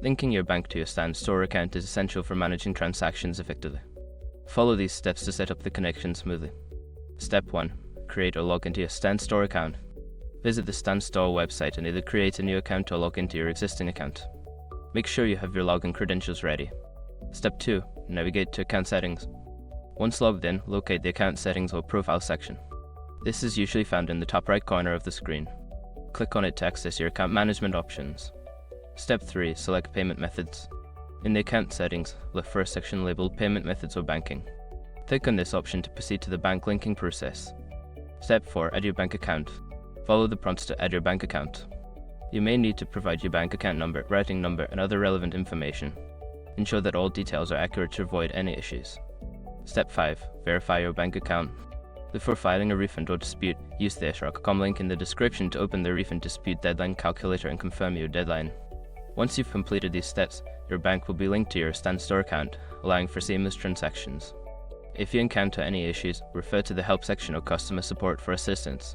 Linking your bank to your Stan Store account is essential for managing transactions effectively. Follow these steps to set up the connection smoothly. Step 1. Create or log into your Stan Store account. Visit the Stan Store website and either create a new account or log into your existing account. Make sure you have your login credentials ready. Step 2. Navigate to Account Settings. Once logged in, locate the Account Settings or Profile section. This is usually found in the top right corner of the screen. Click on it to access your account management options. Step 3. Select Payment Methods. In the Account Settings, look for a section labeled Payment Methods or Banking. Click on this option to proceed to the bank linking process. Step 4. Add your bank account. Follow the prompts to add your bank account. You may need to provide your bank account number, routing number, and other relevant information. Ensure that all details are accurate to avoid any issues. Step 5. Verify your bank account. Before filing a refund or dispute, use the shrug.com link in the description to open the refund dispute deadline calculator and confirm your deadline. Once you've completed these steps, your bank will be linked to your Stan Store account, allowing for seamless transactions. If you encounter any issues, refer to the help section or customer support for assistance.